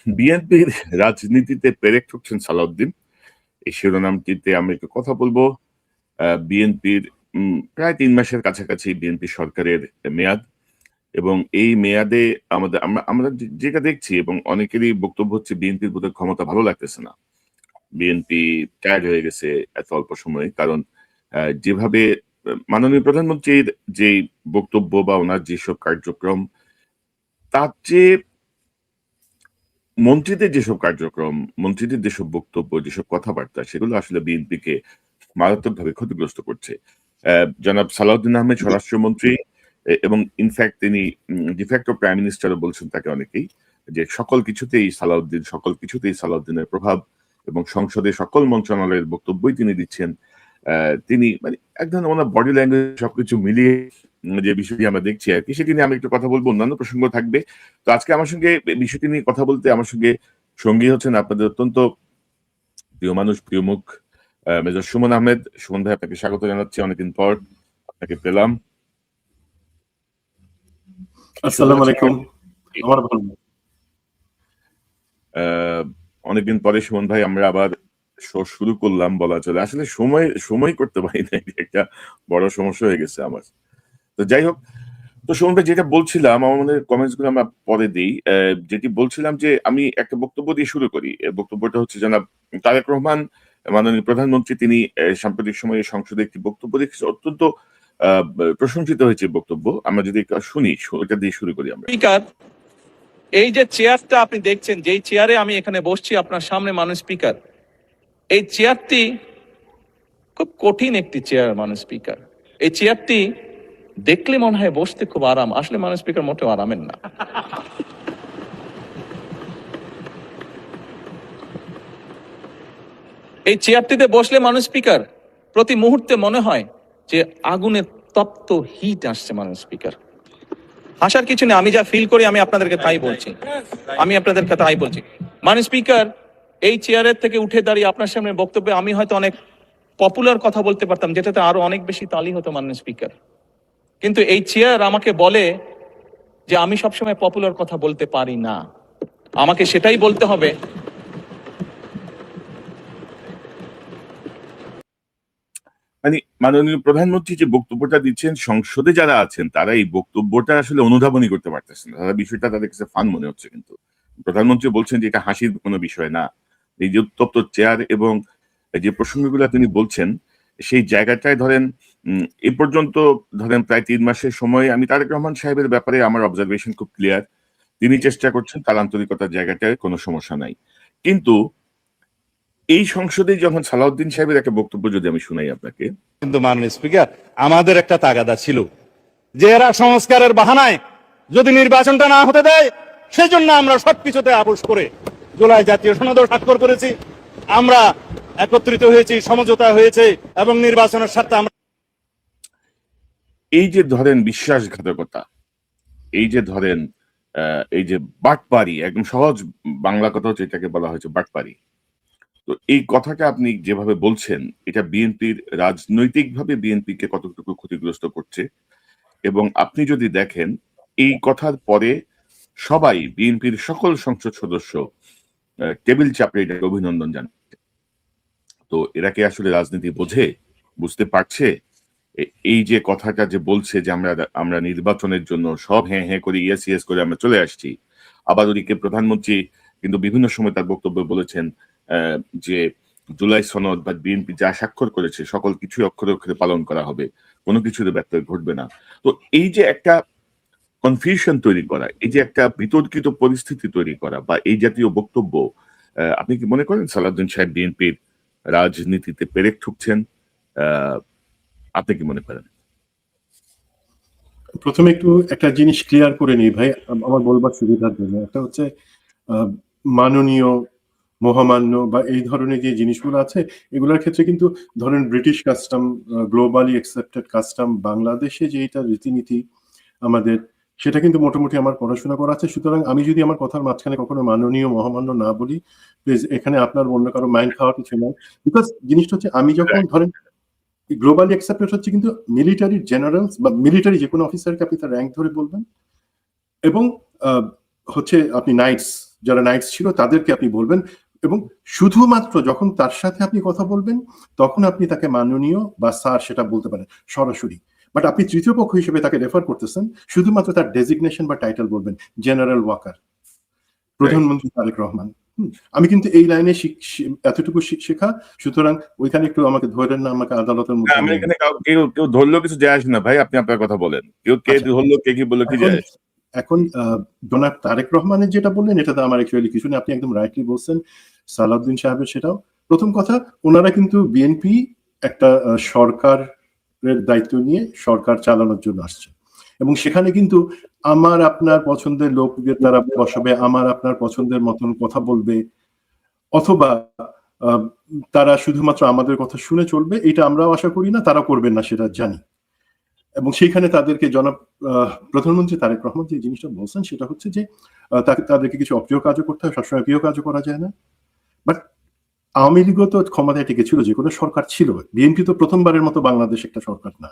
বিএনপির রাজনীতিতে পেরেক ঠুকছেন সালাউদ্দিন, এই শিরোনামটিতে আমি একটু কথা বলবো। বিএনপির প্রায় ৩ মাসের কাছাকাছি বিএনপি সরকারের মেয়াদ, এবং এই মেয়াদে আমরা যেটা দেখছি, এবং অনেকেরই বক্তব্য হচ্ছে বিএনপির বোধহয় ক্ষমতা ভালো লাগতেছে না। বিএনপি টায়ার্ড হয়ে গেছে এত অল্প সময়ে। কারণ যেভাবে মাননীয় প্রধানমন্ত্রীর যেই বক্তব্য বা ওনার যেসব কার্যক্রম, তার চেয়ে মন্ত্রীদের যেসব কার্যক্রম, মন্ত্রীদের যেসব বক্তব্য, যেসব কথাবার্তা, সেগুলো আসলে বিএনপিকে মারাত্মকভাবে ক্ষতিগ্রস্ত করছে। জনাব সালাউদ্দিন আহমেদ স্বরাষ্ট্রমন্ত্রী, এবং ইনফ্যাক্ট তিনি ডিফ্যাক্টো প্রাইম মিনিস্টারও বলছেন তাকে অনেকেই, যে সকল কিছুতেই সালাউদ্দিনের প্রভাব, এবং সংসদে সকল মন্ত্রণালয়ের বক্তব্যই তিনি দিচ্ছেন। তিনি মানে এক ধরনের ওনার বডি ল্যাঙ্গুয়েজ সবকিছু মিলিয়ে যে বিষয়টি আমরা দেখছি আরকি, সেটি নিয়ে আমি একটু কথা বলবো। অন্যান্য প্রসঙ্গ থাকবে। তো আজকে আমার সঙ্গে বিষয়টি নিয়ে কথা বলতে আমার সঙ্গে সঙ্গী হচ্ছেন আপনাদের অত্যন্ত প্রিয় মানুষ, প্রিয় মুখ, মেজর সুমন আহমেদ। সুমন ভাই, আপনাকে স্বাগত জানাচ্ছি, অনেকদিন পর আপনাকে পেলাম। আসসালামু আলাইকুম। আমার ভালো। অনেকদিন পরে সুমন ভাই আমরা আবার শো শুরু করলাম বলা চলে। আসলে সময় করতে পারি না, একটা বড় সমস্যা হয়ে গেছে আমার। তো যাই হোক, তো সুমন ভাই যেটা বলছিলাম, আমাদের কমেন্টস গুলো আমরা পরে দিই। যেটি বলছিলাম যে আমি একটা বক্তব্য দিয়ে শুরু করি। বক্তব্যটা হচ্ছে জনাব তারেক রহমান, মাননীয় প্রধানমন্ত্রী, তিনি সাম্প্রতিক সময়ে সংসদে একটি বক্তব্য রেখেছে, অত্যন্ত প্রশংসিত হয়েছে বক্তব্য। আমরা যদি শুনি, এটা দিয়ে শুরু করি আমরা। স্পিকার, এই যে চেয়ারটা আপনি দেখছেন, যেই চেয়ারে আমি এখানে বসছি আপনার সামনে, মাননীয় স্পিকার, এই চেয়ারটি খুব কঠিন একটি চেয়ার মাননীয় স্পিকার। এই চেয়ারটি দেখলে মনে হয় বসতে খুব আরাম, আসলে মাননীয় স্পিকার মোটেও আরামের না। এই চেয়ারটিতে বসলে মাননীয় স্পিকার প্রতি মুহূর্তে মনে হয় যে আগুনের তপ্ত হিট আসছে মাননীয় স্পিকার। আসার কিছু নেই, আমি যা ফিল করি আমি আপনাদেরকে তাই বলছি। মাননীয় স্পিকার, এই চেয়ারের থেকে উঠে দাঁড়িয়ে আপনার সামনে বক্তব্যে আমি হয়তো অনেক পপুলার কথা বলতে পারতাম, যেটাতে আরো অনেক বেশি তালি হতো মাননীয় স্পিকার। কিন্তু এই চেয়ার আমাকে বলে যে আমি সবসময় পপুলার কথা বলতে পারি না, আমাকে সেটাই বলতে হবে। মানে মাননীয় প্রধানমন্ত্রী যে বক্তব্যটা দিচ্ছেন, সংসদে যারা আছেন তারা এই বক্তব্যটা আসলে অনুধাবনই করতে পারতেছেন না। তারা বিষয়টা তাদের কাছে ফান মনে হচ্ছে। কিন্তু প্রধানমন্ত্রী বলছেন যে এটা হাসির কোনো বিষয় না। এই যে উত্তপ্ত চেয়ার এবং যে প্রসঙ্গগুলো তিনি বলছেন, সেই জায়গাটায় ধরেন এ পর্যন্ত ধরেন প্রায় ৩ মাসের সময় আমি তারেক রহমান সাহেবের ব্যাপারে আমার অবজারভেশন খুব ক্লিয়ার। তিনি চেষ্টা করছেন, তার আন্তরিকতার জায়গাটায় কোনো সমস্যা নাই। কিন্তু এই সংসদে যখন সালাউদ্দিন সাহেবের একটা বক্তব্য যদি আমি শুনাই আপনাকে। কিন্তু মাননীয় স্পিকার, আমাদের একটা তাগাদা ছিল যে এরা সংস্কারের বাহানায় যদি নির্বাচনটা না হতে দেয়, সেজন্য আমরা সবকিছুতে আপোষ করে জুলাই জাতীয় সনদ স্বাক্ষর করেছি। আমরা একত্রিত হয়েছি, সমঝোতা হয়েছে, এবং নির্বাচনের স্বার্থে আমরা এই যে ধরেন বিশ্বাসঘাতকতা, এই যে ধরেন এই যে বাটপারি, একদম সহজ বাংলা কথা হচ্ছে এটাকে বলা হয়েছে বাটপারি। তো এই কথাটা আপনি যেভাবে বলছেন, এটা বিএনপির রাজনৈতিকভাবে বিএনপিকে কতটুকু ক্ষতিগ্রস্ত করছে। এবং আপনি যদি দেখেন, এই কথার পরে সবাই, বিএনপির সকল সংসদ সদস্য টেবিল চাপড়ে এটাকে অভিনন্দন জানাচ্ছে। তো এরা কি আসলে রাজনীতি বোঝে, বুঝতে পারছে? এই যে কথাটা যে বলছে যে আমরা নির্বাচনের জন্য সব হ্যাঁ হ্যাঁ করে, ইয়েস ইয়েস করে আমরা চলে আসছি। আবার ওদিকে প্রধানমন্ত্রী কিন্তু বিভিন্ন সময় তার বক্তব্য বলেছেন যে জুলাই সনদ বা বিএনপি যা স্বাক্ষর করেছে সকল কিছুই অক্ষরে অক্ষরে পালন করা হবে, কোনো কিছুতে ব্যত্যয় ঘটবে না। তো এই যে একটা কনফিউশন তৈরি করা, এই যে একটা বিতর্কিত পরিস্থিতি তৈরি করা, বা এই জাতীয় বক্তব্য, আপনি কি মনে করেন সালাউদ্দিন সাহেব বিএনপির রাজনীতিতে পেরেক ঠুকছেন? আপনি কি মনে করেন? প্রথমে একটু একটা জিনিস ক্লিয়ার করে নিই ভাই, আমার বলবার সুবিধার জন্য। একটা হচ্ছে মাননীয়, মহামান্য বা এই ধরনের যে জিনিসগুলো আছে, এগুলোর ক্ষেত্রে কিন্তু ধরেন British custom, globally accepted custom, বাংলাদেশে যেটা রীতিনীতি আমাদের, সেটা কিন্তু মোটামুটি আমার পড়াশোনা করা আছে। সুতরাং আমি যদি আমার কথার মাঝখানে কখনো মাননীয়, মহামান্য না বলি, প্লিজ এখানে আপনার অন্য কারো মাইন্ড খাওয়ার কিছু নয়। বিকজ জিনিসটা হচ্ছে, আমি যখন ধরেন গ্লোবালি অ্যাকসেপ্টেড হচ্ছে কিন্তু মিলিটারি জেনারেলস বা মিলিটারি যে কোনো অফিসারকে আপনি তার র্যাঙ্ক ধরে বলবেন, এবং হচ্ছে আপনি নাইটস যারা নাইটস ছিল তাদেরকে আপনি বলবেন, এবং শুধুমাত্র যখন তার সাথে আপনি কথা বলবেন তখন আপনি তাকে মাননীয় বা স্যার সেটা বলতে পারেন সরাসরি। বাট আপনি তৃতীয় পক্ষ হিসেবে তাকে রেফার করতেছেন, শুধুমাত্র তার ডেজিগনেশন বা টাইটেল বলবেন, জেনারেল ওয়াকার, প্রধানমন্ত্রী তারেক রহমান। আমি কিন্তু এই লাইনে এতটুকু শেখা, সুতরাং ওইখানে একটু আমাকে ধরেন না, আমাকে আদালতের মধ্যে। আমি এখানে কেউ ধরলেও কিছু যায় আসে না ভাই, আপনি আপনার কথা বলেন। কেউ কে ধরলো কে কি বললো কি যায় আসে। এখন জনাব তারেক রহমানের যেটা বললেন এটাতে আমার অ্যাকচুয়ালি কিছু নেই, আপনি একদম রাইটলি বলছেন। সালাউদ্দিন সাহেবের সেটাও প্রথম কথা, ওনারা কিন্তু বিএনপি একটা সরকারের দায়িত্ব নিয়ে সরকার চালানোর জন্য আসছে, এবং সেখানে কিন্তু আমার আপনার পছন্দের লোকদের দ্বারা বসাবে, আমার আপনার পছন্দের মতন কথা বলবে, অথবা তারা শুধুমাত্র আমাদের কথা শুনে চলবে, এটা আমরাও আশা করি না, তারা করবেন না সেটা জানি। এবং সেইখানে তাদেরকে জনাব প্রধানমন্ত্রী তারেক রহমান যে জিনিসটা বলছেন সেটা হচ্ছে যে তাদেরকে কিছু অপ্রিয় কাজও করতে হয়, সবসময় প্রিয় কাজও করা যায় না। বাট আওয়ামী লীগও তো ক্ষমতায় টিকেছিল, যে কোনো সরকার ছিল, বিএনপি তো প্রথমবারের মতো বাংলাদেশ একটা সরকার না।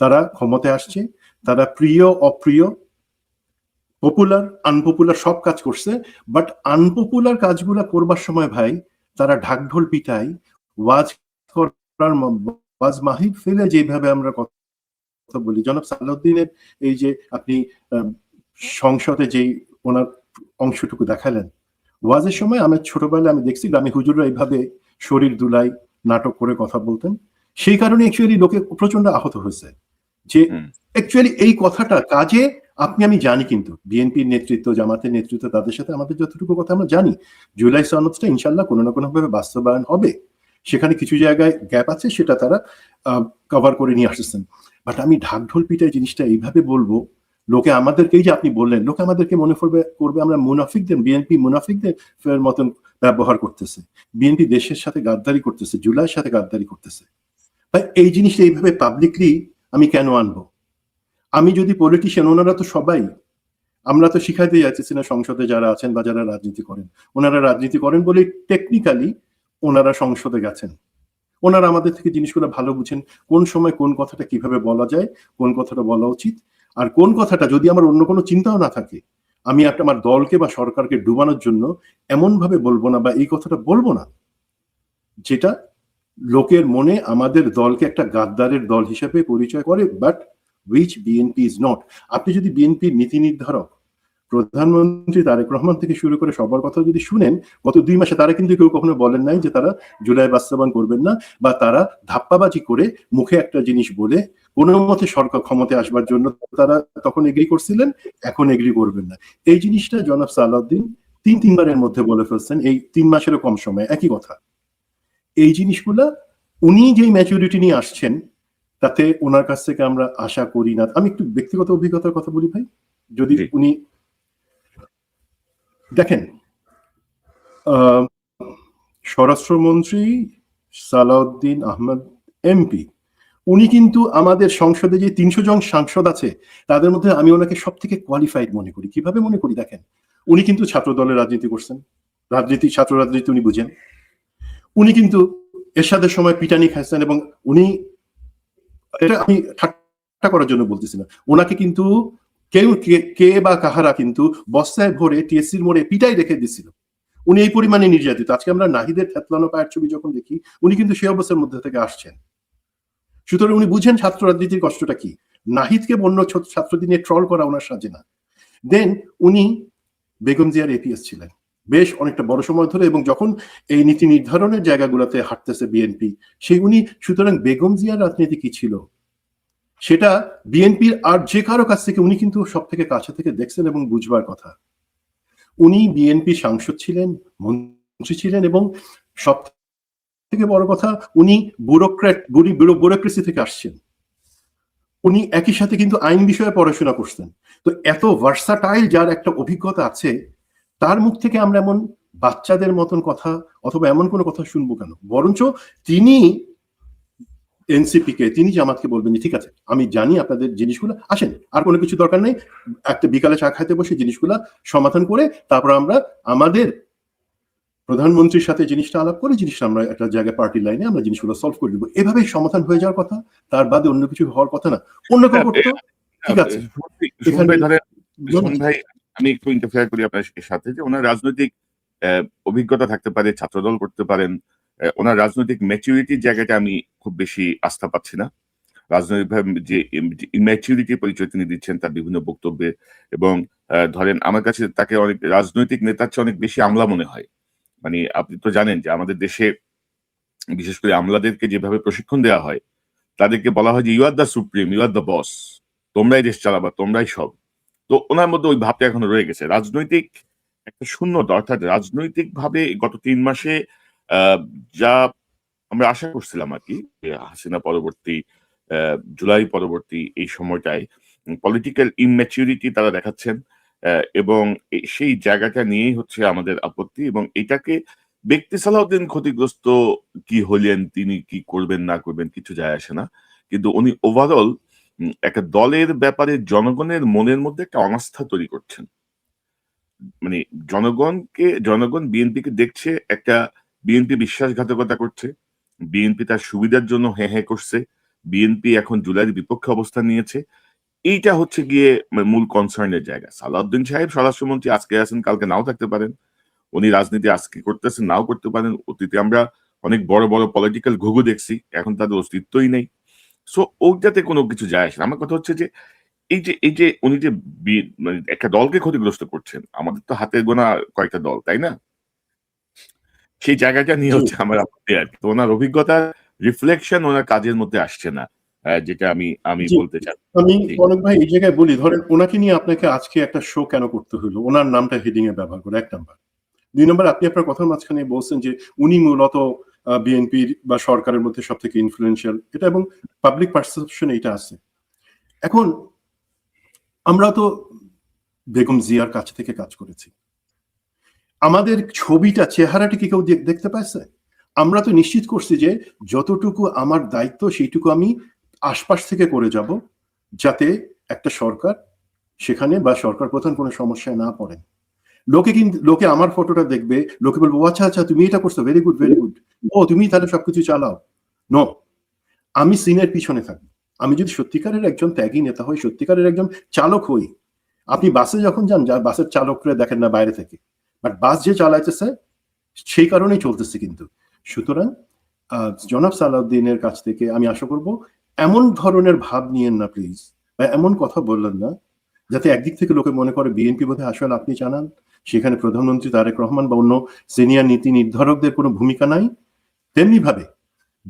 তারা ক্ষমতায় আসছে, তারা প্রিয় অপ্রিয়, পপুলার আনপপুলার সব কাজ করছে। বাট আনপপুলার কাজগুলা করবার সময় ভাই তারা ঢাকঢোল পিটায়, ওয়াজ করার ওয়াজ মাহিব ফেলে যেভাবে আমরা কথা বলি, জনাব সালাউদ্দিনের এই যে আপনি সংসদে যেই ওনার অংশটুকু দেখালেন ওয়াজের সময়, আমার ছোটবেলায় আমি দেখছি গ্রামে হুজুররা এইভাবে শরীর দুলাই নাটক করে কথা বলতেন। সেই কারণে অ্যাকচুয়ালি লোকে প্রচন্ড আহত হয়েছে যে অ্যাকচুয়ালি এই কথাটা কাজে আপনি আমি জানি, কিন্তু বিএনপির নেতৃত্ব, জামাতের নেতৃত্ব, তাদের সাথে আমাদের যতটুকু কথা আমরা জানি, জুলাই সনদটা ইনশাল্লাহ কোনো না কোনো ভাবে বাস্তবায়ন হবে। সেখানে কিছু জায়গায় গ্যাপ আছে, সেটা তারা কভার করে নিয়ে আসছেন। বাট আমি ঢাকঢোল পিটায় জিনিসটা এইভাবে বলবো, লোকে আমাদেরকেই যে আপনি বললেন, লোকে আমাদেরকে মনে করবে আমরা মুনাফিকদের, বিএনপি মুনাফিকদের মতন ব্যবহার করতেছে, বিএনপি দেশের সাথে গাদ্দারি করতেছে, জুলাইয়ের সাথে গাদ্দারি করতেছে। ভাই এই জিনিসটা এইভাবে পাবলিকলি আমি কেন আনবো? আমি যদি পলিটিশিয়ান, ওনারা তো সবাই, আমরা তো শিখাইতে যাচ্ছি না সংসদে যারা আছেন বা যারা রাজনীতি করেন, ওনারা রাজনীতি করেন বলে টেকনিক্যালি ওনারা সংসদে গেছেন, ওনারা আমাদের থেকে জিনিসগুলো ভালো বুঝেন, কোন সময় কোন কথাটা কিভাবে বলা যায়, কোন কথাটা বলা উচিত, আর কোন কথাটা যদি আমার অন্য কোনো চিন্তাও না থাকে, আমি একটা আমার দলকে বা সরকারকে ডুবানোর জন্য এমন ভাবে বলবো না, বা এই কথাটা বলবো না যেটা লোকের মনে আমাদের দলকে একটা গাদ্দারের দল হিসেবে পরিচয় করে, but which BNP is not. আপনি যদি বিএনপির নীতি নির্ধারক প্রধানমন্ত্রী তারেক রহমান থেকে শুরু করে সবার কথা যদি শুনেন, গত 2 মাসে তারা কিন্তু কেউ কখনো বলেন নাই যে তারা জুলাই বাস্তবায়ন করবেন না, বা তারা ধাপ্পাবাজি করে মুখে একটা জিনিস বলে কোনো মতে সরকার ক্ষমতায় আসবার জন্য তারা তখন এগ্রি করছিলেন, এখন এগ্রি করবেন না। এই জিনিসটা জনাব সালাউদ্দিন 3-3বারের মধ্যে বলে ফেলছেন এই 3 মাসেরও কম সময়, একই কথা। এই জিনিসগুলা উনি যেই ম্যাচুরিটি নিয়ে আসছেন তাতে ওনার কাছ থেকে আমরা আশা করি না। আমি একটু ব্যক্তিগত অভিজ্ঞতার কথা বলি ভাই, যদি উনি দেখেন, স্বরাষ্ট্রমন্ত্রী সালাউদ্দিন আহমেদ এমপি, উনি কিন্তু আমাদের সংসদে যে 300 জন সাংসদ আছে তাদের মধ্যে আমি ওনাকে সব থেকে কোয়ালিফাইড মনে করি। কিভাবে মনে করি দেখেন, উনি কিন্তু ছাত্র দলের রাজনীতি করছেন, ছাত্র রাজনীতি উনি বুঝেন, উনি কিন্তু এরশাদের সময় পিটানি খাইছেন, এবং উনি, এটা আমি ঠাট্টা করার জন্য বলতেছি না, ওনাকে কিন্তু কেউ কে বা কাহারা কিন্তু বস্তায় ভরে টিএসসির মোড়ে পিটাই রেখে দিছিল, উনি এই পরিমাণে নির্যাতিত। আজকে আমরা নাহিদের থেতলানো পায়ের ছবি যখন দেখি, উনি কিন্তু সেই অবস্থার মধ্যে থেকে আসছেন। সুতরাং উনি বুঝেন ছাত্র রাজনীতির কষ্টটা কি। নাহিদকে অন্য ছাত্রদের নিয়ে ট্রল করা ওনার সাজে না। দেন উনি বেগম জিয়ার এপিএস ছিলেন বেশ অনেকটা বড় সময় ধরে, এবং যখন এই নীতি নির্ধারণের জায়গাগুলোতে হাঁটতেছে বিএনপি, সেই উনি, সুতরাং বেগম জিয়ার রাজনীতি কি ছিল সেটা বিএনপির আর যে কারো কাছ থেকে উনি কিন্তু সব থেকে কাছে থেকে দেখছেন এবং বুঝবার কথা। উনি বিএনপি সাংসদ ছিলেন, মন্ত্রী ছিলেন, এবং সব থেকে বড় কথা উনি ব্যুরোক্রেসি থেকে আসছেন। উনি একই সাথে কিন্তু আইন বিষয়ে পড়াশোনা করছেন। তো এত ভার্সাটাইল যার একটা অভিজ্ঞতা আছে, তার মুখ থেকে আমরা এমন বাচ্চাদের মতন কথা অথবা এমন কোনো কথা শুনবো কেন? বরঞ্চ তিনি এনসিপি কে, তিনি জামাতকে বলবেন ঠিক আছে, আমি জানি আপনাদের জিনিসগুলো, আসেন, আর কোনো কিছু দরকার নেই, একটা বিকালে চা খাইতে বসে জিনিসগুলা সমাধান করে তারপর আমরা আমাদের প্রধানমন্ত্রীর সাথে জিনিসটা আলাপ করে জিনিসটা আমরা একটা জায়গায় পার্টি লাইনে আমরা জিনিসগুলো সলভ করে দিব। এভাবেই সমাধান হয়ে যাওয়ার কথা, তার বাদে অন্য কিছু হওয়ার কথা না। অন্য কেউ করতো, ঠিক আছে, ভাই আমি একটু ইন্টারফেয়ার করি আপনার সাথে, যে ওনার রাজনৈতিক অভিজ্ঞতা থাকতে পারে, ছাত্রদল করতে পারেন, ওনার রাজনৈতিক ম্যাচুরিটির জায়গাটা আমি খুব বেশি আস্থা পাচ্ছি না। রাজনৈতিকভাবে যে ইম্যাচুরিটি পরিচয় তিনি দিচ্ছেন তার বিভিন্ন বক্তব্যে, এবং ধরেন আমার কাছে তাকে অনেক রাজনৈতিক নেতার চেয়ে অনেক বেশি আমলা মনে হয়। মানে আপনি তো জানেন যে আমাদের দেশে বিশেষ করে আমলাদেরকে যেভাবে প্রশিক্ষণ দেওয়া হয়, তাদেরকে বলা হয় যে you are the supreme, you are the boss, তোমরাই দেশ চালাবা, তোমরাই সব। তো ওনার মধ্যে ওই ভাবটা এখনো রয়ে গেছে, রাজনৈতিক একটা শূন্যতা। অর্থাৎ রাজনৈতিক ভাবে গত 3 মাসে যা আমরা আশা করছিলাম আর কি, যে হাসিনা পরবর্তী জুলাই পরবর্তী এই সময়টায় পলিটিক্যাল ইম্যাচুরিটি তারা দেখাচ্ছেন, এবং সেই জায়গাটা নিয়েই হচ্ছে আমাদের আপত্তি। এবং এটাকে ব্যক্তি সালাউদ্দিন ক্ষতিগ্রস্ত কি হলেন, তিনি কি করবেন না করবেন কিছু যায় আসে না, কিন্তু উনি ওভারঅল একটা দলের ব্যাপারে জনগণের মনের মধ্যে একটা অনাস্থা তৈরি করছেন। মানে জনগণ বিএনপিকে দেখছে, একটা বিএনপি বিশ্বাসঘাতকতা করছে, বিএনপি তার সুবিধার জন্য হ্যাঁ হ্যাঁ করছে, বিএনপি এখন জুলাইয়ের বিপক্ষে অবস্থান নিয়েছে। এইটা হচ্ছে গিয়ে মূল কনসার্নের জায়গা। সালাউদ্দিন সাহেব স্বরাষ্ট্রমন্ত্রী, আজকে আছেন কালকে নাও থাকতে পারেন, উনি রাজনীতি আজকে করতেছেন নাও করতে পারেন। অতীতে আমরা অনেক বড় বড় পলিটিক্যাল ঘুঘু দেখছি, এখন তাদের অস্তিত্বই নেই। সো ওইটাতে কোনো কিছু যায় আসে না। আমার কথা হচ্ছে যে এই যে উনি যে মানে একটা দলকে ক্ষতিগ্রস্ত করছেন, আমাদের তো হাতে গোনা কয়েকটা দল, তাই না? সেই জায়গাটা নিয়ে হচ্ছে আমার আপত্তি আর কি। তো ওনার অভিজ্ঞতার রিফ্লেকশন ওনার কাজের মধ্যে আসছে না, যেটা আমি জি, বলতে চাই। আমি জি। অনেক ভাই এই জায়গায় বলি, ধরেন ওনাকে নিয়ে আপনাকে আজকে একটা শো কেন করতে হলো, ওনার নামটা হেডিং এ ব্যবহার করে, 1 নাম্বার। 2 নাম্বার, আপনি আপনার কথার মাঝখানে বলছেন যে উনি মূলত বিএনপির বা সরকারের মধ্যে সব থেকে ইনফ্লুয়েন্সিয়াল, এটা এবং পাবলিক পারসেপশন এটা আছে। এখন আমরা তো বেগম জিয়ার কাছ থেকে কাজ করেছি, আমাদের ছবিটা চেহারাটি কি কেউ দেখতে পাইছে? আমরা তো নিশ্চিত করছি যে যতটুকু আমার দায়িত্ব সেইটুকু আমি আশপাশ থেকে করে যাব, যাতে একটা সরকার সেখানে বা সরকার প্রধান কোনো সমস্যায় না পড়ে। লোকে আমার ফটোটা দেখবে, লোকে বলবো আচ্ছা আচ্ছা তুমি এটা করছো, ভেরি গুড ভেরি গুড, ও তুমি তাহলে সবকিছু চালাও। নো, আমি সিনের পিছনে থাকবো। আমি যদি সত্যিকারের একজন ত্যাগী নেতা হই, সত্যিকারের একজন চালক হই, আপনি বাসে যখন যান, বাসের চালকরা দেখেন না বাইরে থেকে, বাট বাস যে চালাইতেছে সেই কারণেই চলতেছে কিন্তু। সুতরাং জনাব সালাউদ্দিনের কাছ থেকে আমি আশা করব এমন ধরনের ভাব নিয়েন না প্লিজ, বা এমন কথা বললেন না যাতে একদিক থেকে লোকে মনে করে বিএনপি বোধহয় আসলে আপনি জানান সেখানে প্রধানমন্ত্রী তারেক রহমান বা অন্য সিনিয়র নীতি নির্ধারকদের কোনো ভূমিকা নাই। তেমনি ভাবে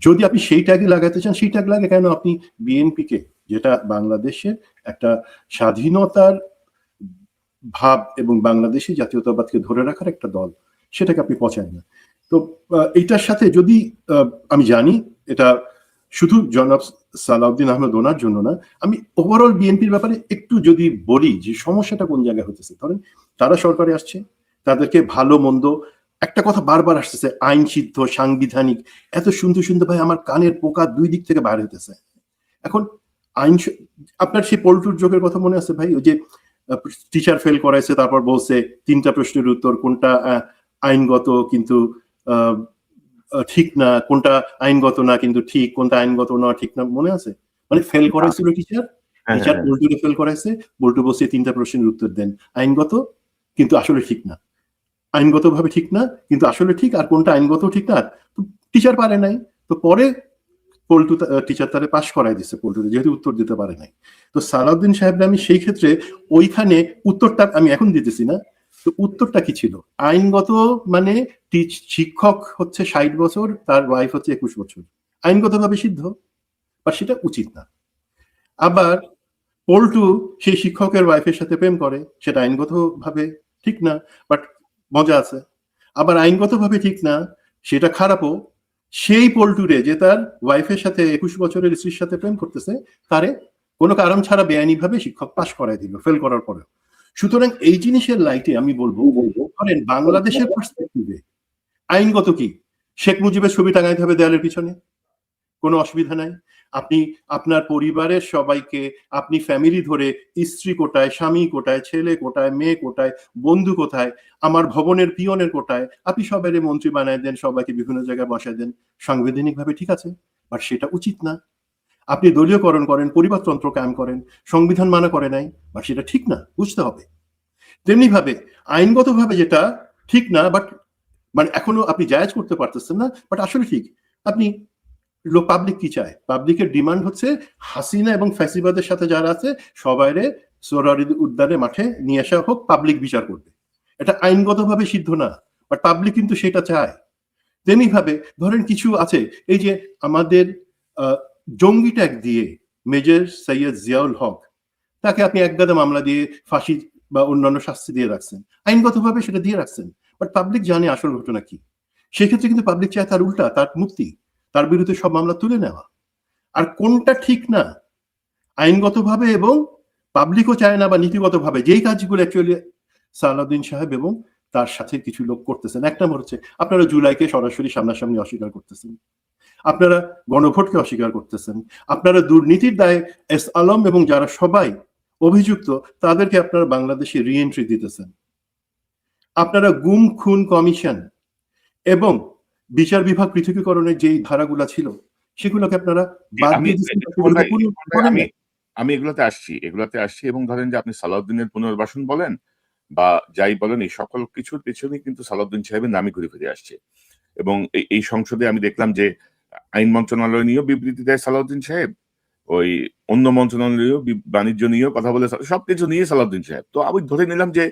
যদি আপনি সেই ট্যাগে লাগাতে চান, সেই ট্যাগ লাগে কেন? আপনি বিএনপিকে, যেটা বাংলাদেশের একটা স্বাধীনতার ভাব এবং বাংলাদেশি জাতীয়তাবাদকে ধরে রাখার একটা দল, সেটাকে আপনি পচান না। তো এইটার সাথে যদি আমি জানি এটা শুধু জনাব সালাউদ্দিন আহমেদ ওনার জন্য না, আমি ওভারঅল বিএনপির ব্যাপারে একটু যদি বলি যে সমস্যাটা কোন জায়গায় হতেছে। ধরেন তারা সরকারে আসছে, তাদেরকে ভালো মন্দ একটা কথা বারবার আসতেছে, আইন সিদ্ধ সাংবিধানিক, এত শুনতে শুনতে ভাই আমার কানের পোকা 2 দিক থেকে বাইরে হতেছে। এখন আইন, আপনার সেই পল্টুর যোগের কথা মনে আছে ভাই? ওই যে টিচার ফেল করাইছে, তারপর বলছে 3টা প্রশ্নের উত্তর কোনটা আইনগত কিন্তু ঠিক না, কোনটা আইনগত না কিন্তু ঠিক, কোনটা আইনগত না ঠিক না, মনে আছে? মানে ফেল করাইছিল টিচার পল্টুকে ফেল করাইছে, পল্টু বলছে 3টা প্রশ্নের উত্তর দেন, আইনগত কিন্তু আসলে ঠিক না, আইনগত ভাবে ঠিক না কিন্তু আসলে ঠিক, আর কোনটা আইনগত ঠিক না টিচার পারে নাই। তো পরে পল্টু টিচার তারে পাশ করাই দিচ্ছে পল্টু, যেহেতু উত্তর দিতে পারে নাই। তো সালাউদ্দিন সাহেবরা আমি সেই ক্ষেত্রে ওইখানে উত্তরটা আমি এখন দিতেছি না, তো উত্তরটা কি ছিল? আইনগত মানে শিক্ষক হচ্ছে 60 বছর, তার ওয়াইফ হচ্ছে 21 বছর, আইনগত ভাবে সিদ্ধ, বা সেটা উচিত না। আবার পল্টু সেই শিক্ষকের ওয়াইফের সাথে প্রেম করে, সেটা আইনগত ভাবে ঠিক না, বাট মজা আছে। আবার আইনগত ভাবে ঠিক না, সেটা খারাপও। সেই পল্টুরে যে তার ওয়াইফের সাথে 21 বছরের স্ত্রীর সাথে প্রেম করতেছে, তারে কোনো কারণ ছাড়া বেআইনি ভাবে শিক্ষক পাশ করাই দিল ফেল করার পরে। সুতরাং এই জিনিসের লাইটে আমি বলবো, ধরেন বাংলাদেশের পার্সপেক্টিভে আইনগত কি? শেখ মুজিবের ছবি টাঙাইতে হবে দেয়ালের পিছনে, কোনো অসুবিধা নাই। আপনি আপনার পরিবারের সবাইকে, আপনি ফ্যামিলি ধরে, স্ত্রী কোটায়, স্বামী কোটায়, ছেলে কোটায়, মেয়ে কোটায়, বন্ধু কোথায়, আমার ভবনের পিয়নের কোটায়, আপনি সবাই মন্ত্রী বানায় দেন, সবাইকে বিভিন্ন জায়গায় বসায় দেন, সাংবিধানিক ভাবে ঠিক আছে, বাট সেটা উচিত না। আপনি দলীয়করণ করেন, পরিবারতন্ত্র কায়েম করেন, সংবিধান মানা করে নাই, বাট সেটা ঠিক না, বুঝতে হবে। তেমনি ভাবে আইনগতভাবে যেটা ঠিক না, বাট মানে এখনো আপনি জায়েজ করতে পারতেছেন না, বাট আসলে ঠিক। আপনি পাবলিক কি চায়? পাবলিকের ডিমান্ড হচ্ছে হাসিনা এবং ফ্যাসিবাদের সাথে যারা আছে সবাইরে সোহরাওয়ার্দী উদ্যানে মাঠে নিয়ে আসা হোক, পাবলিক বিচার করবে। এটা আইনগতভাবে সিদ্ধ না, বাট পাবলিক কিন্তু সেটা চায়। তেমনি ভাবে ধরেন কিছু আছে, এই যে আমাদের জঙ্গি ট্যাগ দিয়ে মেজর সৈয়দ জিয়াউল হক, তাকে আপনি একগাদা মামলা দিয়ে ফাঁসি বা অন্যান্য শাস্তি দিয়ে রাখছেন, আইনগতভাবে সেটা দিয়ে রাখছেন, বাট পাবলিক জানে আসল ঘটনা কি। সেক্ষেত্রে কিন্তু পাবলিক চায় তার উল্টা, তার মুক্তি, তার বিরুদ্ধে সব মামলা তুলে নেওয়া। আর কোনটা ঠিক না আইনগতভাবে এবং পাবলিকও চায় না বা নীতিগতভাবে, যেই কাজগুলো অ্যাকচুয়ালি সালাউদ্দিন সাহেব এবং তার সাথে কিছু লোক করতেছেন। এক নম্বর হচ্ছে আপনারা জুলাইকে সরাসরি সামনাসামনি অস্বীকার করতেছেন, আপনারা গণভোটকে অস্বীকার করতেছেন, আপনারা দুর্নীতির দায়ে এস আলম এবং যারা সবাই অভিযুক্ত তাদেরকে আপনারা বাংলাদেশে রিএন্ট্রি দিতেছেন, আপনারা গুম খুন কমিশন এবং বিচার বিভাগ পৃথকীকরণের যেই ধারাগুলা ছিল সেগুলোকে আপনারা বাদ দিয়ে দিচ্ছেন। আমি এগুলাতে আসছি এবং ধরেন যে আপনি সালাউদ্দিনের পুনর্বাসন বলেন বা যাই বলেন, এই সকল কিছুর পেছনে কিন্তু সালাউদ্দিন সাহেবের নামই ঘুরে ফিরে আসছে। এবং এই সংসদে আমি দেখলাম যে আইন মন্ত্রণালয় নিয়েও বিবৃতি দেয় সালাউদ্দিন সাহেব, ওই অন্য মন্ত্রণালয় বাণিজ্য নিয়েও কথা বলে, সবকিছু নিয়ে সালাউদ্দিন সাহেব। তো আমি ধরে নিলাম যে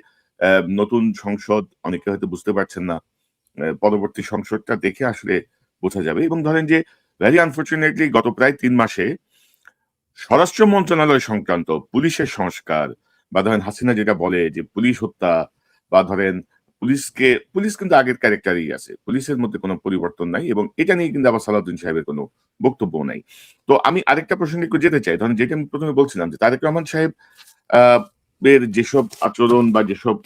নতুন সংসদ, অনেকে হয়তো বুঝতে পারছেন না, পরবর্তী সংসদটা দেখে আসলে বোঝা যাবে। এবং ধরেন যে ভেরি আনফর্চুনেটলি গত প্রায় 3 মাসে স্বরাষ্ট্র মন্ত্রণালয় সংক্রান্ত পুলিশের সংস্কার বা ধরেন হাসিনা যেটা বলে যে পুলিশ হত্যা, বা ধরেন পুলিশ কিন্তু আগের ক্যারেক্টারই আছে, পুলিশের মধ্যে কোনো পরিবর্তন নাই, এবং এটা নিয়ে কিন্তু আবার সালাউদ্দিন সাহেবের কোনো বক্তব্য নাই। তো আমি আরেকটা প্রসঙ্গে একটু যেতে চাই। ধরেন যেটা আমি প্রথমে বলছিলাম যে তারেক রহমান সাহেব এর যেসব আচরণ বা যেসব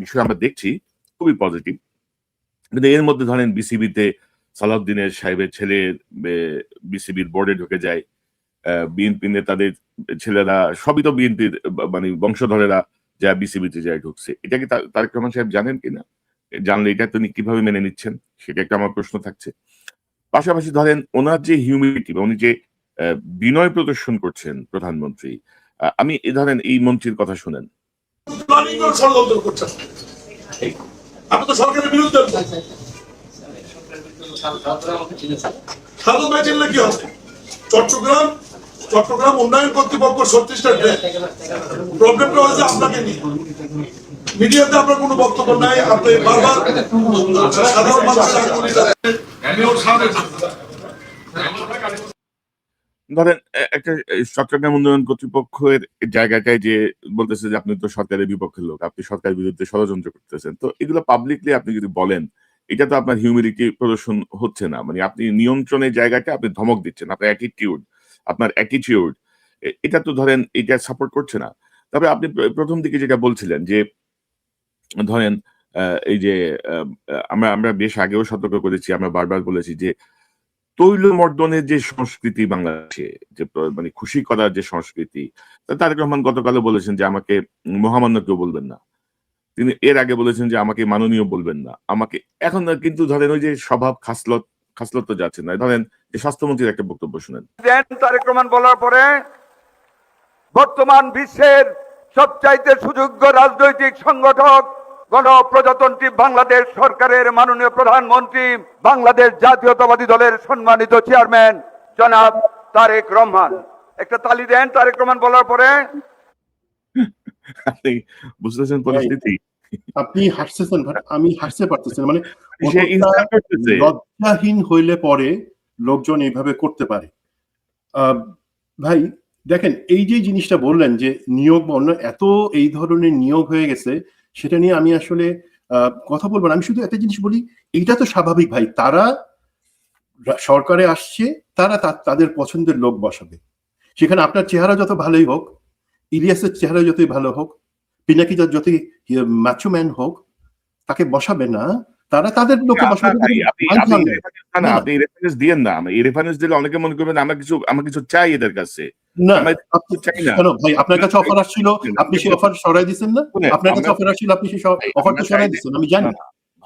বিষয় আমরা দেখছি খুবই পজিটিভ, কিন্তু এর মধ্যে ধরেন বিসিবিতে সালাউদ্দিনের সাহেবের ছেলে বিসিবির বোর্ডে ঢুকে যায়, বিএনপি নেতাদের ছেলেরা সবই তো বিএনপির মানে বংশধরেরা যা বিসিবিতে যায় ঢুকছে। এটা কি তারেক রহমান সাহেব জানেন কিনা? জানলে এটা তিনি কিভাবে মেনে নিচ্ছেন, সেটা একটা আমার প্রশ্ন থাকছে। পাশাপাশি ধরেন ওনার যে হিউমিলিটি বা উনি যে বিনয় প্রদর্শন করছেন প্রধানমন্ত্রী, আমি ধরেন এই মন্ত্রীর কথা শুনেন, আপনি তো সরকারের বিরুদ্ধে কি হবে? চট্টগ্রাম উন্নয়ন কর্তৃপক্ষ 36টা প্রবলেমটা হয়েছে আপনাকে নিয়ে, মিডিয়াতে আপনার কোনো বক্তব্য নাই, আপনি বারবার সাধারণ ধরেন একটা চট্টগ্রাম উন্নয়ন কর্তৃপক্ষের জায়গাটায় যে বলতেছে যে আপনি তো সরকারের বিপক্ষের লোক, আপনি সরকারের বিরুদ্ধে ষড়যন্ত্র করতেছেন, তো এগুলো পাবলিকলি আপনি যদি বলেন, এটা তো আপনার হিউমিলিটি প্রদর্শন হচ্ছে না। মানে আপনি নিয়ন্ত্রণের জায়গাটা আপনি ধমক দিচ্ছেন, আপনার অ্যাটিটিউড এটা তো ধরেন এটা সাপোর্ট করছে না। তবে আপনি প্রথম দিকে যেটা বলছিলেন যে ধরেন এই যে আমরা বেশ আগেও সতর্ক করেছি, আমরা বারবার বলেছি যে তৈলমর্দনের যে সংস্কৃতি বাংলাদেশে, যে মানে খুশি করার যে সংস্কৃতি, তারেক রহমান গতকালও বলেছেন যে আমাকে মহামান্য কেউ বলবেন না, তিনি এর আগে বলেছেন যে আমাকে মাননীয় বলবেন না, আমাকে এখন কিন্তু ধরেন ওই যে স্বভাব খাসলত তো যাচ্ছে না। ধরেন যে স্বাস্থ্যমন্ত্রীর একটা বক্তব্য শুনেন, তারেক রহমান বলার পরে বর্তমান বিশ্বের সবচাইতে সুযোগ্য রাজনৈতিক সংগঠক গণপ্রজাতন্ত্রী বাংলাদেশ সরকারের মাননীয় প্রধানমন্ত্রী, বাংলাদেশ জাতীয়তাবাদী দলের সম্মানিত চেয়ারম্যান জনাব তারেক রহমান। একটা তালি দেন তারেক রহমান বলার পরে। আপনি বুঝতেছেন পরিস্থিতি, আপনি হাসতেছেন, আমি হাসতে পারতেছেন। মানে লজ্জাহীন হইলে পরে লোকজন এইভাবে করতে পারে। ভাই দেখেন, এই যে জিনিসটা বললেন যে নিয়োগ বা অন্য এত এই ধরনের নিয়োগ হয়ে গেছে, সেটা নিয়ে আমি আসলে কথা বলবো না। আমি শুধু একটা জিনিস বলি, এইটা তো স্বাভাবিক ভাই, তারা সরকারে আসছে, তারা তাদের পছন্দের লোক বসাবে। সেখানে আপনার চেহারা যত ভালোই হোক, ইলিয়াসের চেহারা যতই ভালো হোক, পিনাকি যতই ম্যাচোম্যান হোক, তাকে বসাবে না, তারা তাদের লোককে বসাবে। আপনি রেফারেন্স দিয়েন না, এই রেফারেন্স দিলে অনেকে মনে করবেন আমরা কিছু চাই এদের কাছে। না কেন ভাই, আপনার কাছে অফার আসছিল, আপনি সেই অফার সরাই দিচ্ছেন না? আপনার কাছে অফার আসছিল, আপনি সেই অফারটা সরাই দিচ্ছেন, আমি জানি।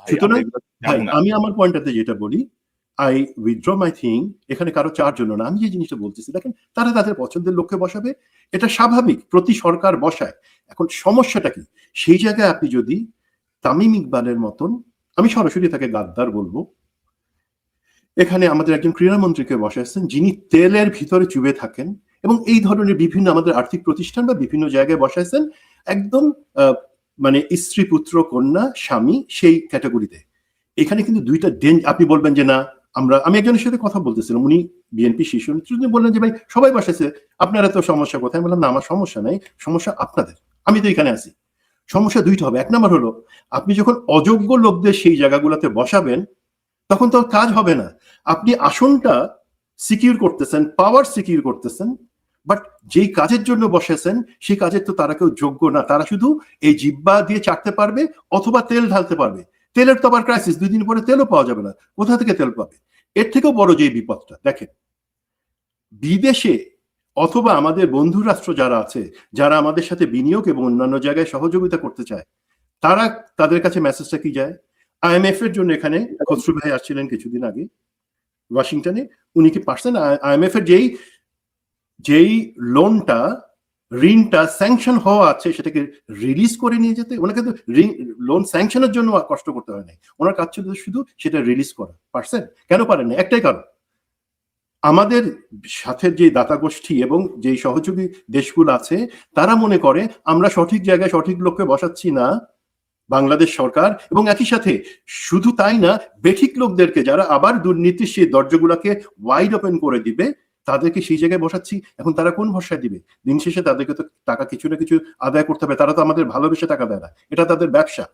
সুতরাং ভাই আমি আমার পয়েন্টটাতে যেটা বলি আই উইথড্র মাই থিং, এখানে কারো চার জন্য না, আমি যে জিনিসটা বলতেছি দেখেন তারা তাদের পছন্দের লোককে বসাবে, এটা স্বাভাবিক, প্রতি সরকার বসায়। এখন সমস্যাটা কি, সেই জায়গায় আপনি যদি তামিম ইকবালের মতন, আমি সরাসরি তাকে গাদ্দার বলবো, এখানে আমাদের একজন ক্রীড়ামন্ত্রীকে বসাচ্ছেন যিনি তেলের ভিতরে চুবে থাকেন, এবং এই ধরনের বিভিন্ন আমাদের আর্থিক প্রতিষ্ঠান বা বিভিন্ন জায়গায় বসাইছেন একদম মানে স্ত্রী পুত্র কন্যা স্বামী সেই ক্যাটাগরিতে। এখানে কিন্তু দুইটা আপনি বলবেন যে না আমি একজনের সাথে কথা বলতেছিলাম, উনি বিএনপি শীর্ষ নেতৃত্ব, বললেন যে ভাই সবাই বসাইছে, আপনারা তো সমস্যা কোথায়? বললাম না, আমার সমস্যা নাই, সমস্যা আপনাদের, আমি তো এখানে আছি। সমস্যা দুইটা হবে, এক নম্বর হলো আপনি যখন অযোগ্য লোকদের সেই জায়গাগুলোতে বসাবেন তখন তো কাজ হবে না। আপনি আসনটা সিকিউর করতেছেন, পাওয়ার সিকিউর করতেছেন, বাট যেই কাজের জন্য বসেছেন সেই কাজের তো তারা কেউ যোগ্য না, তারা শুধু এই জিব্বা দিয়ে চাটতে পারবে অথবা তেল ঢালতে পারবে। তেলের তো আবার ক্রাইসিস, 2 দিন পরে তেলও পাওয়া যাবে না, কোথা থেকে তেল পাবে? এর থেকেও বড় যে বিপদটা দেখেন, বিদেশে অথবা আমাদের বন্ধু রাষ্ট্র যারা আছে, যারা আমাদের সাথে বিনিয়োগ এবং অন্যান্য জায়গায় সহযোগিতা করতে চায়, তারা তাদের কাছে মেসেজটা কি যায়? IMF এর জন্য এখানে খসরু ভাই আসছিলেন কিছুদিন আগে ওয়াশিংটনে, উনি কি পারছেন IMF এর যেই লোনটা ঋণটা স্যাংশন হওয়া আছে সেটাকে রিলিজ করে নিয়ে যেতে? ওনাকে তো লোন স্যাংশনের জন্য কষ্ট করতে হয় নাই, ওনার কাজ ছিল শুধু সেটা রিলিজ করা। পারছেন? কেন পারেন না? একটাই কারণ, আমাদের সাথে যে দাতা গোষ্ঠী এবং যে সহযোগী দেশগুলো আছে তারা মনে করে আমরা সঠিক জায়গায় সঠিক লোককে বসাচ্ছি না, বাংলাদেশ সরকার, এবং একই সাথে শুধু তাই না, বেঠিক লোকদেরকে যারা আবার দুর্নীতির সেই দরজাগুলোকে ওয়াইড ওপেন করে দিবে তাদেরকে সেই জায়গায় বসাচ্ছি। এখন তারা কোন ভরসায় দিবে? দিন শেষে তাদেরকে তো টাকা কিছু না কিছু আদায় করতে হবে, তারা তো আমাদের ভালোবেসে টাকা দেয় না, এটা তাদের ব্যবসা।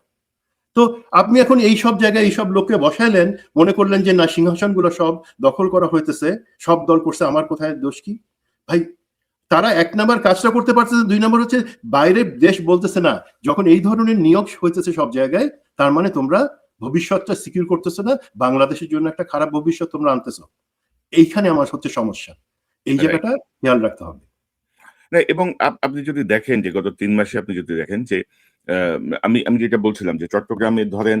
তো আপনি এখন এই সব জায়গায় এইসব লোককে বসাইলেন, মনে করলেন যে না সিংহাসনগুলো সব দখল করা হইতেছে, সব দল করছে, আমার কোথায় দোষ কি? ভাই তারা এক নাম্বার কাজটা করতে পারতেছে, 2 নম্বর হচ্ছে বাইরের দেশ বলতেছে না, যখন এই ধরনের নিয়োগ হইতেছে সব জায়গায়, তার মানে তোমরা ভবিষ্যৎটা সিকিউর করতেছো না, বাংলাদেশের জন্য একটা খারাপ ভবিষ্যৎ তোমরা আনতেছো। এইখানে আমার হচ্ছে সমস্যা, এই জায়গাটা খেয়াল রাখতে হবে। না, এবং আপনি যদি দেখেন যে গত 3 মাসে আপনি যদি দেখেন যে আমি যেটা বলছিলাম যে চট্টগ্রামে ধরেন,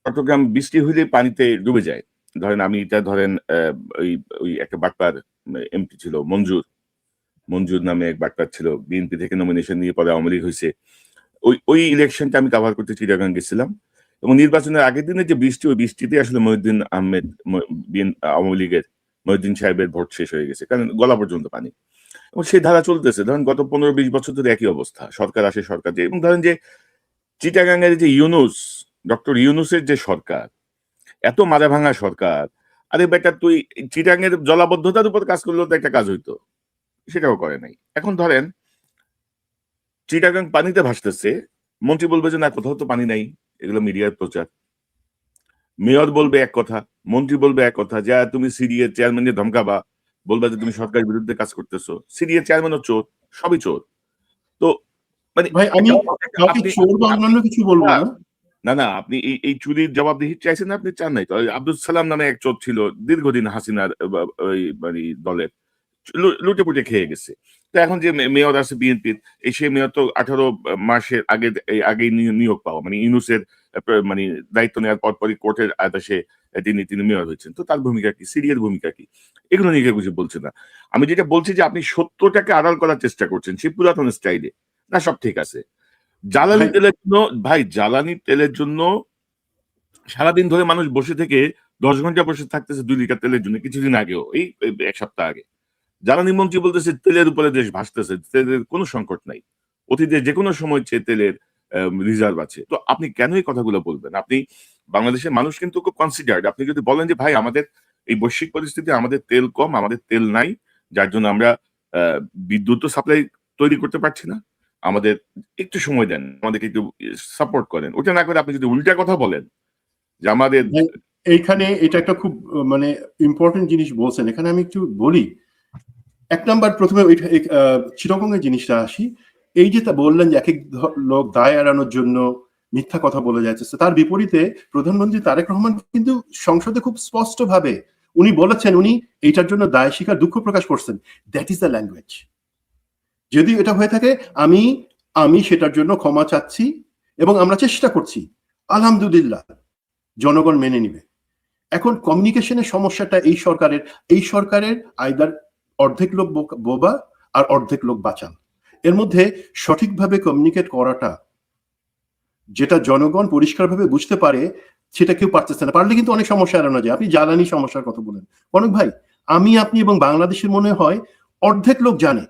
চট্টগ্রাম বৃষ্টি হইলে পানিতে ডুবে যায়। ধরেন আমি এটা ধরেন ওই একটা বাটপার এমপি ছিল মঞ্জুর নামে এক বাটপার ছিল, বিএনপি থেকে নমিনেশন নিয়ে পরে আওয়ামী লীগ হয়েছে। ওই ইলেকশনটা আমি কভার করতে চিটাগাং গেছিলাম, এবং নির্বাচনের আগের দিনে যে বৃষ্টি, ওই বৃষ্টিতে আসলে মহিউদ্দিন আহমেদ আওয়ামী লীগের মহিউদ্দিন সাহেবের ভোট শেষ হয়ে গেছে, কারণ গলা পর্যন্ত পানি, এবং সেই ধারা চলতেছে। ধরেন গত 15-20 বছর ধরে একই অবস্থা, সরকার আসে সরকার যায়। এবং ধরেন যে চিটাগাঙ্গের যে ডক্টর ইউনুসের যে সরকার, এত মাথা ভাঙা সরকার, আরে বেটা তুই চিটাগাঙ্গের জলাবদ্ধতার উপর কাজ করলেও তো একটা কাজ হইতো, সেটাও করে নাই। এখন ধরেন চিটাগাং পানিতে ভাসতেছে, মন্ত্রী বলবে যে না কোথাও তো পানি নাই, এগুলো মিডিয়ার প্রচার। মেয়র বলবে এক কথা, মন্ত্রী বলবে এক কথা, যা তুমি সিডিএ চেয়ারম্যানের ধমকাবা, বলবা যে তুমি সরকারের বিরুদ্ধে কাজ করতেছো, সিডিএ চেয়ারম্যানও চোর, সবই চোর। তো মানে ভাই আমি চোর বা অন্যান্য কিছু বলবো না, না আপনি এই চুরির জবাবদিহি চাইছেন না, আপনি চান নাই তো। আব্দুল সালাম নামে এক চোর ছিল দীর্ঘদিন হাসিনার ওই মানে দলের, লুটে পুটে খেয়ে গেছে। তো এখন যে মেয়র আছে বিএনপির, এই সেই মেয়র তো 18 মাসের আগেই নিয়োগ পাওয়া, মানে ইউনুসের মানে দায়িত্ব নেওয়ার পরপরই কোর্টের আদেশে তিনি মেয়র হয়েছেন। তো তার ভূমিকা কি, সিরিয়ার ভূমিকা কি, এগুলো নিয়ে কিছু বলছে না। আমি যেটা বলছি যে আপনি সত্যটাকে আড়াল করার চেষ্টা করছেন সেই পুরাতন স্টাইলে। না, সব ঠিক আছে। জ্বালানি তেলের জন্য ভাই, জ্বালানি তেলের জন্য সারাদিন ধরে মানুষ বসে থেকে 10 ঘন্টা বসে থাকতেছে 2 লিটার তেলের জন্য, কিছুদিন আগেও, এই 1 সপ্তাহ আগে জ্বালানি মন্ত্রী বলতেছে তেলের উপরে দেশ ভাসতেছে, তেলের কোনো সংকট নাই, অতীতে যে কোনো সময় তেলের রিজার্ভ আছে। তো আপনি কেন এই কথাগুলো বলবেন? আপনি বাংলাদেশের মানুষ কিন্তু খুব কনসিডার্ড। আপনি যদি বলেন যে ভাই আমাদের এই বৈশ্বিক পরিস্থিতি, আমাদের তেল কম, আমাদের তেল নাই, যার জন্য আমরা বিদ্যুৎ সাপ্লাই তৈরি করতে পারছি না, আমাদের একটু সময় দেন, আমাদেরকে একটু সাপোর্ট করেন, ওটা না করে আপনি যদি উল্টা কথা বলেন যে আমাদের এইখানে এটা একটা খুব মানে ইম্পর্টেন্ট জিনিস বলছেন। এখানে আমি একটু বলি, এক নাম্বার প্রথমে চিরকঙ্গের জিনিসটা আসি। এই যে তা বললেন যে এক এক লোক দায় এড়ানোর জন্য মিথ্যা কথা বলে যাচ্ছে, তার বিপরীতে প্রধানমন্ত্রী তারেক রহমান কিন্তু সংসদে খুব স্পষ্ট ভাবে উনি বলেছেন, উনি এইটার জন্য দায় স্বীকার দুঃখ প্রকাশ করছেন। That is the language. যদি এটা হয়ে থাকে, আমি সেটার জন্য ক্ষমা চাচ্ছি এবং আমরা চেষ্টা করছি, আলহামদুলিল্লাহ জনগণ মেনে নিবে। এখন কমিউনিকেশনের সমস্যাটা এই সরকারের আইদার অর্ধেক লোক বোবা আর অর্ধেক লোক বাঁচান। এর মধ্যে সঠিকভাবে কমিউনিকেট করাটা, যেটা জনগণ পরিষ্কারভাবে বুঝতে পারে, সেটা কেউ পারতেছে না। পারলে কিন্তু অনেক সমস্যা এড়ানো যায়। আপনি জ্বালানি সমস্যার কথা বলেন, অনেক ভাই, আপনি এবং বাংলাদেশের মনে হয় অর্ধেক লোক জানে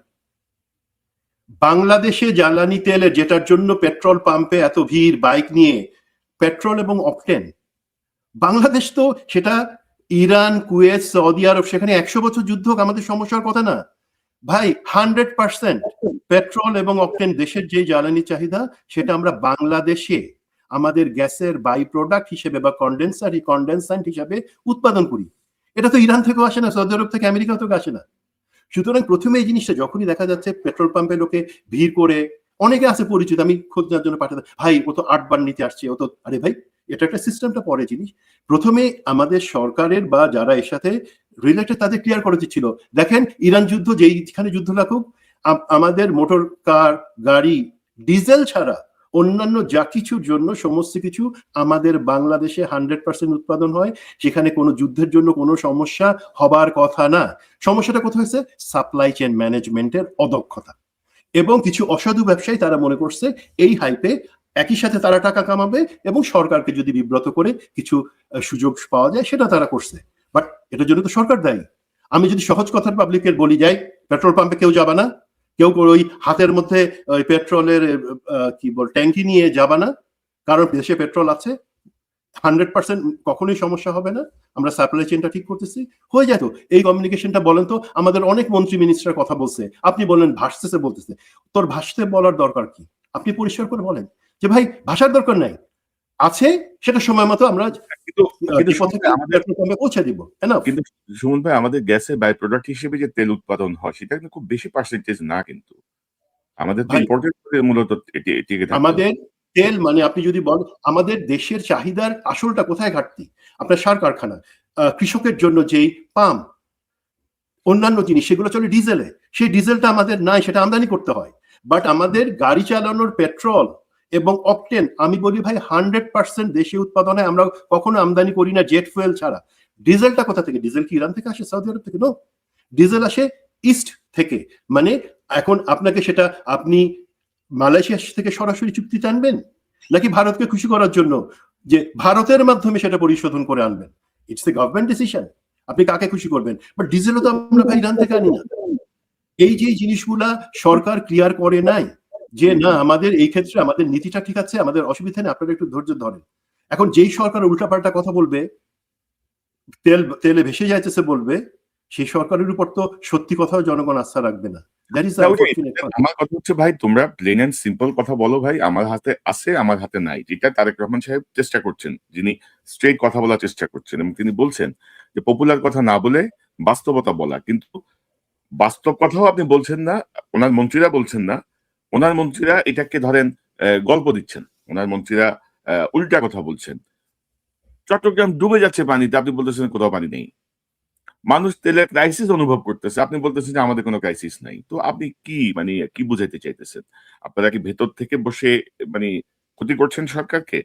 বাংলাদেশে জ্বালানি তেলের, যেটার জন্য পেট্রোল পাম্পে এত ভিড় বাইক নিয়ে, পেট্রোল এবং অকটেন, বাংলাদেশ তো সেটা ইরান, কুয়েত, সৌদি আরব, সেখানে 100 বছর যুদ্ধ হোক, আমাদের সমস্যার কথা না ভাই। 100% পেট্রোল এবং অকটেন দেশের যে জ্বালানি চাহিদা, সেটা আমরা বাংলাদেশে আমাদের গ্যাসের বাই প্রোডাক্ট হিসেবে বা কন্ডেন্সান্ট হিসেবে উৎপাদন করি। এটা তো ইরান থেকেও আসে না, সৌদি আরব থেকে, আমেরিকা থেকে আসে না। সুতরাং প্রথমে এই জিনিসটা যখনই দেখা যাচ্ছে পেট্রোল পাম্পে লোকে ভিড় করে, অনেকে আছে পরিচিত, আমি খোঁজ নেওয়ার জন্য পাঠাতে, ভাই ও তো 8 বার নিতে আসছে, ও তো, আরে ভাই এটা একটা সিস্টেমটা পরে জিনিস। প্রথমে আমাদের সরকারের বা যারা এর সাথে রিলেটেড তাদের ক্লিয়ার করা উচিত ছিল। দেখেন, ইরান যুদ্ধ যেখানে যুদ্ধ লাগুক, আমাদের মোটর কার, গাড়ি, ডিজেল ছাড়া অন্যান্য যা কিছুর জন্য সমস্ত কিছু আমাদের বাংলাদেশে 100% উৎপাদন হয়। সেখানে কোনো যুদ্ধের জন্য কোনো সমস্যা হবার কথা না। সমস্যাটা কোথায় হয়েছে? সাপ্লাই চেইন ম্যানেজমেন্টের অদক্ষতা এবং কিছু অসাধু ব্যবসায়ী, তারা মনে করছে এই হাইপে একই সাথে তারা টাকা কামাবে এবং সরকারকে যদি বিব্রত করে কিছু সুযোগ পাওয়া যায়, সেটা তারা করছে। বাট এটার জন্য তো সরকার দায়ী। আমি যদি সহজ কথার পাবলিকের বলি, যাই পেট্রোল পাম্পে কেউ যাবে না, কেউ ওই হাতের মধ্যে ওই পেট্রোলের ট্যাঙ্কি নিয়ে যাবে না, কারণ দেশে পেট্রোল আছে, 100% কখনোই সমস্যা হবে না। আমরা সাপ্লাই চেইনটা ঠিক করতেছি, হয়ে যেত। এই কমিউনিকেশনটা বলেন তো, আমাদের অনেক মন্ত্রী মিনিস্টার কথা বলছে, আপনি বলেন ভাসতেছে, বলতেছে, তোর ভাসতে বলার দরকার কি? আপনি পরিষ্কার করে বলেন যে ভাই ভাষার দরকার নাই, আছে সেটা সময় মতো আমরা কিন্তু কিন্তু সুমন ভাই, আমাদের পৌঁছে দিব। Enough? কিন্তু সুমন ভাই, আমাদের গ্যাসের বাই প্রোডাক্ট হিসেবে যে তেল উৎপাদন হয়, সেটা কিন্তু খুব বেশি পার্সেন্টেজ না। কিন্তু আমাদের তো ভাই, ইম্পোর্টেড মূলত টিকে থাকতে আমাদের তেল, মানে আপনি যদি বলেন আমাদের দেশের চাহিদার আসলটা কোথায় ঘাটতি, আপনার সার কারখানা, কৃষকের জন্য যেই পাম, অন্যান্য জিনিস, সেগুলো চলে ডিজেলে। সেই ডিজেলটা আমাদের নাই, সেটা আমদানি করতে হয়। বাট আমাদের গাড়ি চালানোর পেট্রোল এবং অকটেন, আমি বলি ভাই 100% দেশে উৎপাদন হয়, আমরা কখনো আমদানি করি না জেট ফুয়েল ছাড়া। ডিজেলটা কোথা থেকে? ডিজেল কি ইরান থেকে আসে, সৌদি আরব থেকে? নো, ডিজেল আসে ইস্ট থেকে। মানে এখন আপনাকে সেটা, আপনি মালয়েশিয়া থেকে সরাসরি চুক্তিতে আনবেন, নাকি ভারতকে খুশি করার জন্য যে ভারতের মাধ্যমে সেটা পরিশোধন করে আনবেন? ইটস এ গভর্নমেন্ট ডিসিশন, আপনি কাকে খুশি করবেন। বাট ডিজেলও তো আমরা ভাই ইরান থেকে আনি না। এই যে জিনিসগুলা সরকার ক্লিয়ার করে নাই, যে না আমাদের এই ক্ষেত্রে আমাদের নীতিটা ঠিক আছে, আমাদের অসুবিধা নেই, আপনারা একটু ধৈর্য ধরেন। এখন যেই সরকার উল্টাপাল্টা কথা বলবে, তেলে ভেসে যাইতেছে বলবে, সেই সরকারের উপর তো সত্যি কথাও জনগণ আস্থা রাখবে না। দ্যাট ইজ আমার কথা হচ্ছে, ভাই তোমরা প্লেন এন্ড সিম্পল কথা বলো, ভাই আমার হাতে আছে, আমার হাতে নাই। যেটা তারেক রহমান সাহেব চেষ্টা করছেন, যিনি স্ট্রেট কথা বলার চেষ্টা করছেন, এবং তিনি বলছেন যে পপুলার কথা না বলে বাস্তবতা বলা। কিন্তু বাস্তব কথাও আপনি বলছেন না, ওনার মন্ত্রীরা বলছেন না। ওনার মন্ত্রীরা এটাকে ধরেন গল্প দিচ্ছেন, ওনার মন্ত্রীরা উল্টা কথা বলছেন। চট্টগ্রাম ডুবে যাচ্ছে পানিতে, আপনি বলতেছেন কোথাও পানি নেই। মানুষ তেলের ক্রাইসিস অনুভব করতেছে, আপনি বলতেছেন যে আমাদের কোনো ক্রাইসিস নাই। তো আপনি কি বুঝাইতে চাইতেছেন? আপনারা কি ভেতর থেকে বসে ক্ষতি করছেন সরকারকে?